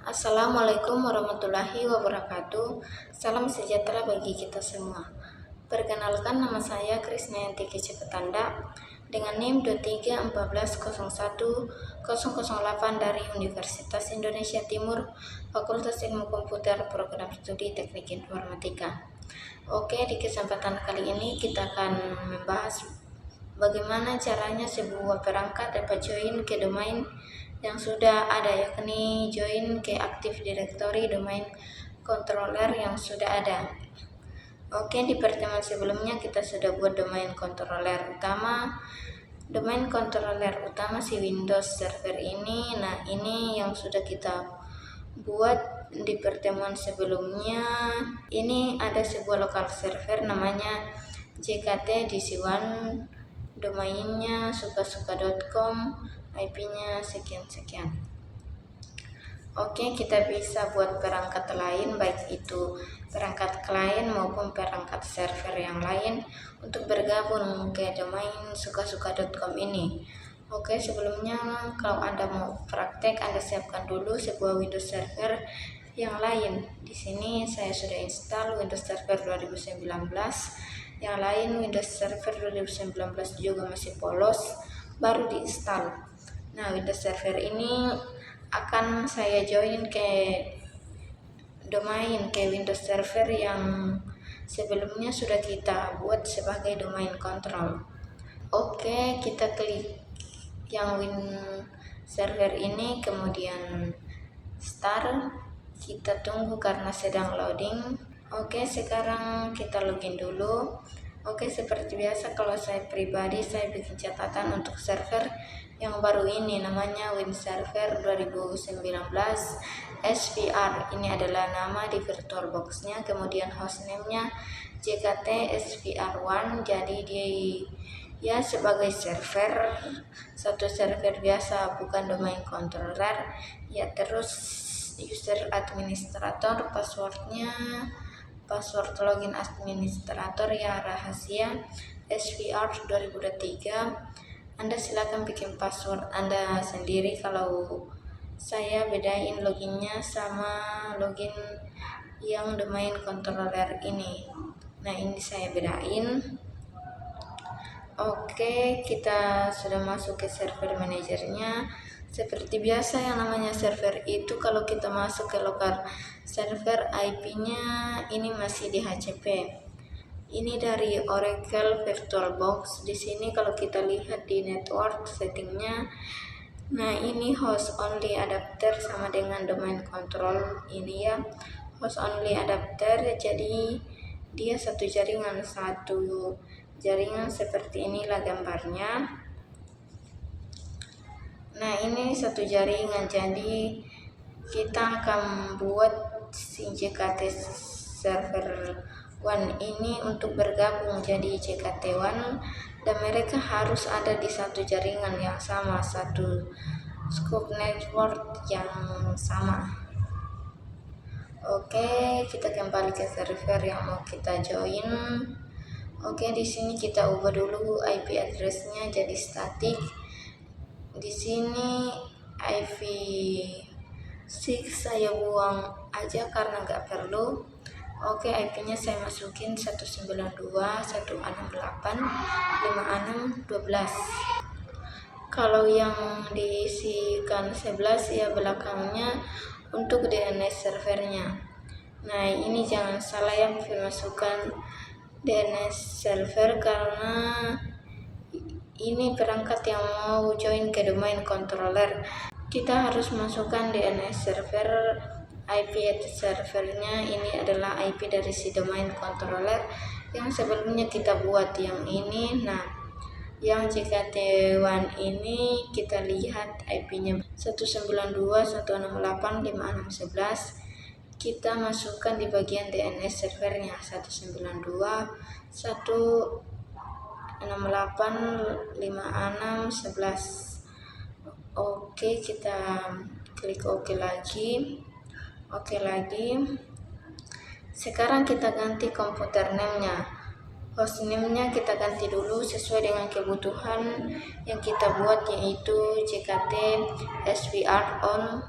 Assalamualaikum warahmatullahi wabarakatuh. Salam sejahtera bagi kita semua. Perkenalkan, nama saya Krisnayanti Kecepetanda dengan NIM 2314010008 dari Universitas Indonesia Timur, Fakultas Ilmu Komputer, Program Studi Teknik Informatika. Oke, di kesempatan kali ini kita akan membahas bagaimana caranya sebuah perangkat dapat join ke domain yang sudah ada, yakni join ke Active Directory domain controller yang sudah ada. Oke, di pertemuan sebelumnya kita sudah buat domain controller utama. Domain controller utama si Windows Server ini. Nah, ini yang sudah kita buat di pertemuan sebelumnya. Ini ada sebuah lokal server namanya JKT DC1, domainnya suka-suka.com, IP-nya sekian-sekian. Oke, kita bisa buat perangkat lain, baik itu perangkat klien maupun perangkat server yang lain untuk bergabung ke domain suka-suka.com ini. Oke, sebelumnya kalau Anda mau praktek, Anda siapkan dulu sebuah Windows Server yang lain. Di sini saya sudah install Windows Server 2019. Yang lain Windows Server 2019 juga masih polos, baru diinstal. Nah, Windows Server ini akan saya join ke domain ke Windows Server yang sebelumnya sudah kita buat sebagai domain control. Oke, kita klik yang Win Server ini, kemudian start. Kita tunggu karena sedang loading. Oke, sekarang kita login dulu. Oke, seperti biasa kalau saya pribadi, saya bikin catatan untuk server yang baru ini, namanya Win Server 2019 SVR. Ini adalah nama di VirtualBox-nya, kemudian hostname-nya JKT SVR1. Jadi dia sebagai server, satu server biasa, bukan domain controller. Ya, terus user administrator, password login administrator ya rahasia SVR 2023. Anda silakan bikin password Anda sendiri. Kalau saya bedain loginnya sama login yang domain controller ini. Nah, ini saya bedain. Oke, kita sudah masuk ke server manajernya. Seperti biasa, yang namanya server itu kalau kita masuk ke lokal server, IP-nya ini masih di HCP. Ini dari Oracle VirtualBox. Di sini kalau kita lihat di network settingnya, nah ini host only adapter sama dengan domain control ini ya, host only adapter. Jadi dia satu jaringan seperti inilah gambarnya. Nah, ini satu jaringan, jadi kita akan buat si JKT server 1 ini untuk bergabung jadi JKT1, dan mereka harus ada di satu jaringan yang sama, satu scope network yang sama. Oke, kita kembali ke server yang mau kita join. Oke, di sini kita ubah dulu IP address-nya jadi static. Di sini IP6 saya buang aja karena nggak perlu. Oke, IP-nya saya masukin 192.168.56.12. Kalau yang diisikan 11 ya belakangnya untuk DNS servernya. Nah, ini jangan salah ya masukkan DNS server, karena ini perangkat yang mau join ke domain controller. Kita harus masukkan DNS server. IP servernya ini adalah IP dari si domain controller yang sebelumnya kita buat yang ini. Nah, yang JKT1 ini kita lihat IP-nya 192.168.56.11. Kita masukkan di bagian DNS servernya 192.168.56.11. Oke, kita klik OK lagi. Oke lagi. Sekarang kita ganti komputer name-nya. Hostname-nya kita ganti dulu sesuai dengan kebutuhan yang kita buat, yaitu JKT SVR on.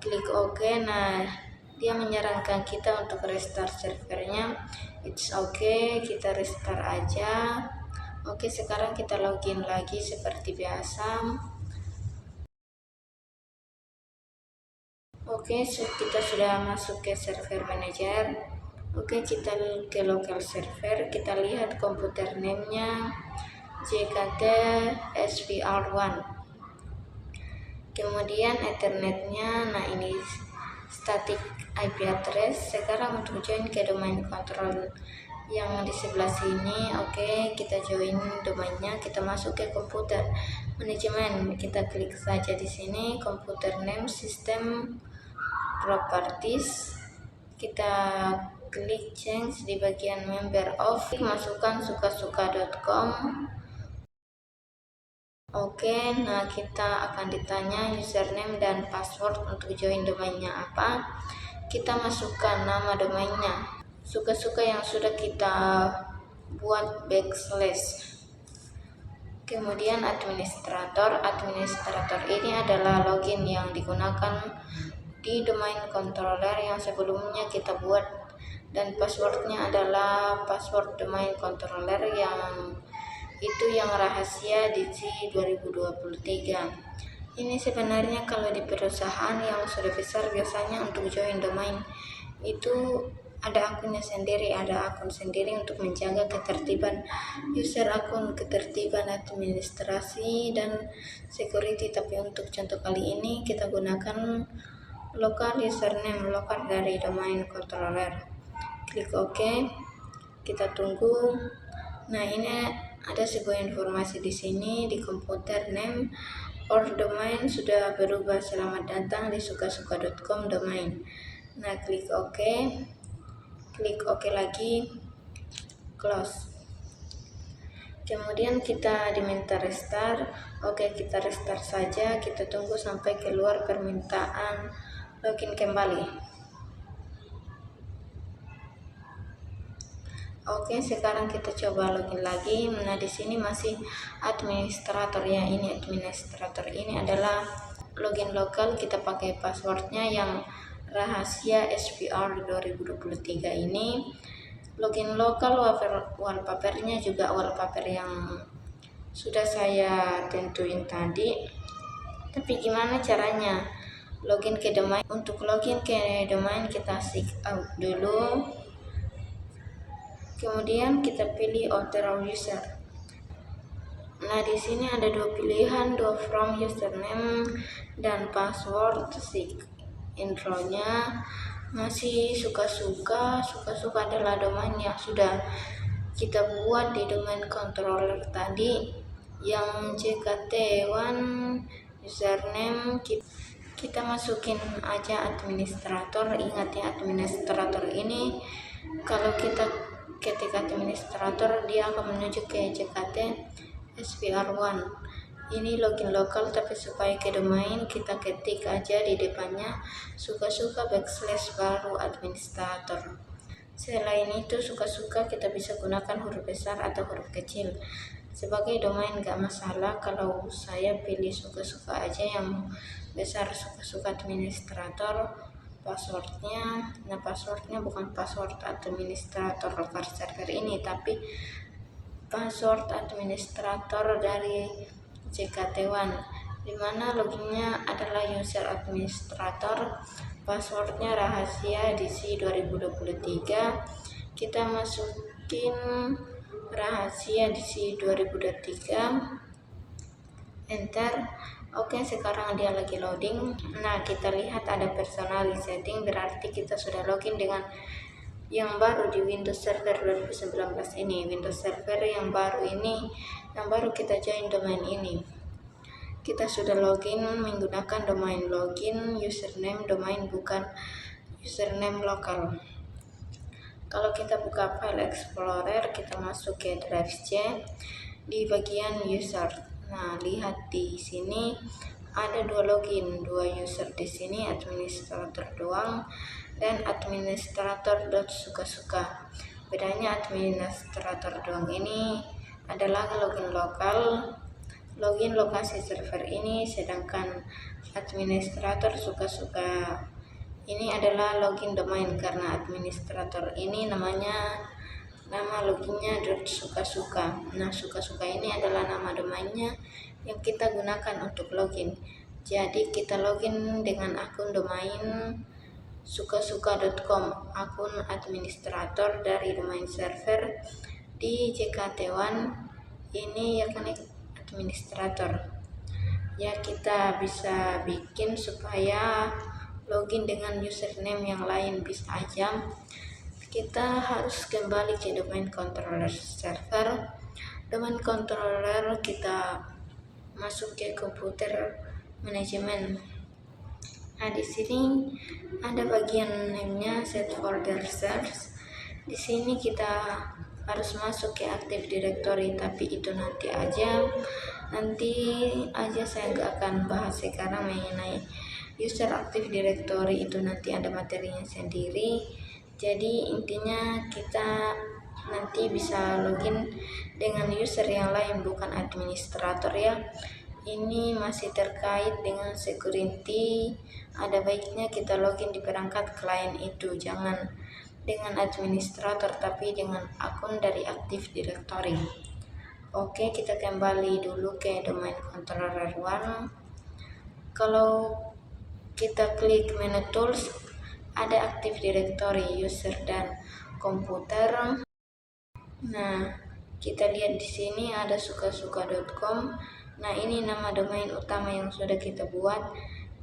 klik OK. Nah, dia menyarankan kita untuk restart servernya. It's okay, kita restart aja. Oke, sekarang kita login lagi seperti biasa. Oke, kita sudah masuk ke server manager. Oke, kita ke local server, kita lihat komputer name-nya JKT SVR1. Kemudian Ethernet-nya, nah ini static IP address. Sekarang untuk join ke domain control yang di sebelah sini. Oke, kita join domainnya, kita masuk ke komputer manajemen, kita klik saja di sini komputer name system properties, kita klik change di bagian member of, masukkan sukasuka.com. Oke, nah kita akan ditanya username dan password untuk join domainnya apa. Kita masukkan nama domainnya suka-suka yang sudah kita buat backslash. Kemudian administrator ini adalah login yang digunakan di domain controller yang sebelumnya kita buat, dan passwordnya adalah password domain controller yang itu yang rahasia DC 2023. Ini sebenarnya kalau di perusahaan yang sudah besar biasanya untuk join domain itu ada akunnya sendiri, ada akun sendiri untuk menjaga ketertiban user akun, ketertiban administrasi dan security. Tapi untuk contoh kali ini kita gunakan local username, lokal dari domain controller. Klik OK, kita tunggu. Nah, ini ada sebuah informasi di sini di komputer name or domain sudah berubah. Selamat datang di sukasuka.com domain. Nah, klik OK. Klik OK lagi, close. Kemudian kita diminta restart. Oke, kita restart saja, kita tunggu sampai keluar permintaan login kembali. Oke, sekarang kita coba login lagi. Nah, di sini masih administrator ya. Ini administrator ini adalah login lokal, kita pakai passwordnya yang rahasia SVR 2023 ini. Login lokal, wallpapernya juga wallpaper yang sudah saya tentuin tadi. Tapi gimana caranya login ke domain? Untuk login ke domain kita sign out dulu. Kemudian kita pilih author user. Nah, di sini ada dua pilihan, dua from username dan password. Intronya masih suka-suka adalah domain yang sudah kita buat di domain controller tadi yang JKT1 username. Kita masukin aja administrator. Ingat ya, administrator ini kalau kita ketik administrator dia akan menuju ke JKT SVR1. Ini login lokal, tapi supaya ke domain kita ketik aja di depannya suka-suka backslash baru administrator. Selain itu suka-suka kita bisa gunakan huruf besar atau huruf kecil. Sebagai domain gak masalah, kalau saya pilih suka-suka aja yang besar, suka-suka administrator. Passwordnya, nah passwordnya bukan password administrator local server ini, tapi password administrator dari JKT1, dimana loginnya adalah user administrator, passwordnya rahasia DC 2023. Kita masukin rahasia DC 2023, enter. Oke, sekarang dia lagi loading. Nah, kita lihat ada personal setting, berarti kita sudah login dengan yang baru di Windows Server 2019 ini. Windows Server yang baru ini, yang baru kita join domain ini. Kita sudah login menggunakan domain login, username domain, bukan username lokal. Kalau kita buka file explorer, kita masuk ke drive C di bagian user. Nah, lihat di sini ada dua login, dua user di sini, administrator doang dan administrator.sukasuka. Bedanya administrator doang ini adalah login lokal, login lokasi server ini, sedangkan administrator suka-suka. Ini adalah login domain karena administrator ini nama loginnya .suka-suka. Nah, suka-suka ini adalah nama domainnya yang kita gunakan untuk login. Jadi kita login dengan akun domain sukasuka.com, akun administrator dari domain server di JKT1 ini yakni administrator. Ya, kita bisa bikin supaya login dengan username yang lain bisa aja. Kita harus kembali ke domain controller server. Domain controller kita masuk ke komputer manajemen. Nah, di sini ada bagian namanya set folder search. Di sini kita harus masuk ke Active Directory, tapi itu nanti aja saya nggak akan bahas sekarang mengenai user Active Directory. Itu nanti ada materinya sendiri. Jadi intinya kita nanti bisa login dengan user yang lain, bukan administrator ya. Ini masih terkait dengan security. Ada baiknya kita login di perangkat klien itu, jangan dengan administrator tapi dengan akun dari Active Directory. Oke, kita kembali dulu ke domain controller 1. Kalau kita klik menu tools, ada Active Directory, user dan komputer. Nah, kita lihat di sini ada sukasuka.com. Nah, ini nama domain utama yang sudah kita buat.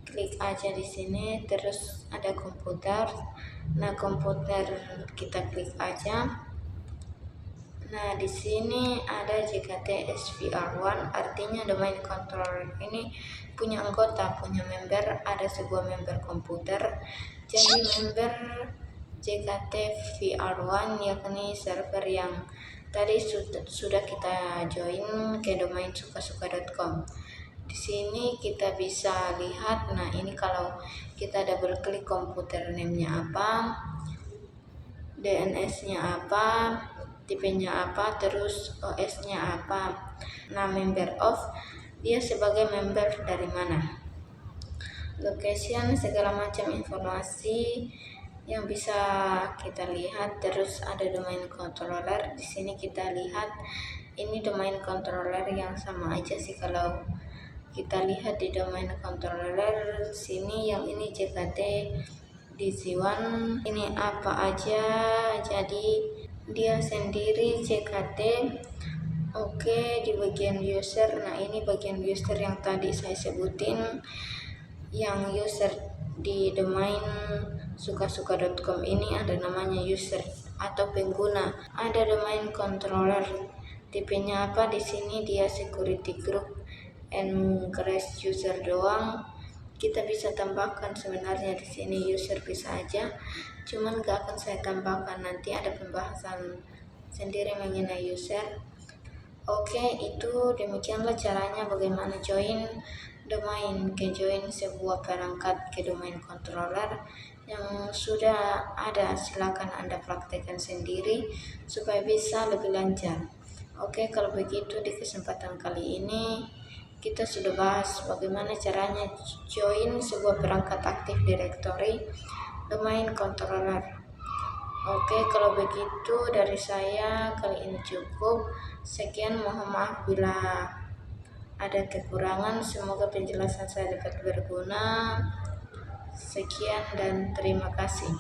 Klik aja di sini, terus ada komputer. Nah, komputer kita klik aja. Nah, di sini ada JKT SVR1, artinya domain controller ini punya anggota, punya member, ada sebuah member komputer. Jadi member JKT VR1 yakni server yang tadi sudah kita join ke domain sukasuka.com. Di sini kita bisa lihat. Nah, ini kalau kita double klik komputer name-nya apa, DNS-nya apa, tipenya apa, terus OS-nya apa. Nah, member of, dia sebagai member dari mana, location, segala macam informasi yang bisa kita lihat. Terus ada domain controller. Di sini kita lihat ini domain controller yang sama aja sih. Kalau kita lihat di domain controller sini, yang ini JKT DC1, ini apa aja, jadi dia sendiri JKT. Oke, di bagian user. Nah, ini bagian user yang tadi saya sebutin, yang user di domain sukasuka.com ini ada namanya user atau pengguna. Ada domain controller, tipenya apa, di sini dia security group and crash user doang. Kita bisa tambahkan sebenarnya di sini user bisa aja, cuman gak akan saya tambahkan, nanti ada pembahasan sendiri mengenai user. Oke, itu demikianlah caranya bagaimana join domain, ke join sebuah perangkat ke domain controller yang sudah ada. Silakan Anda praktekkan sendiri supaya bisa lebih lancar. Oke, kalau begitu di kesempatan kali ini kita sudah bahas bagaimana caranya join sebuah perangkat Active Directory domain controller. Oke, kalau begitu dari saya kali ini cukup. Sekian, mohon maaf bila ada kekurangan. Semoga penjelasan saya dapat berguna. Sekian dan terima kasih.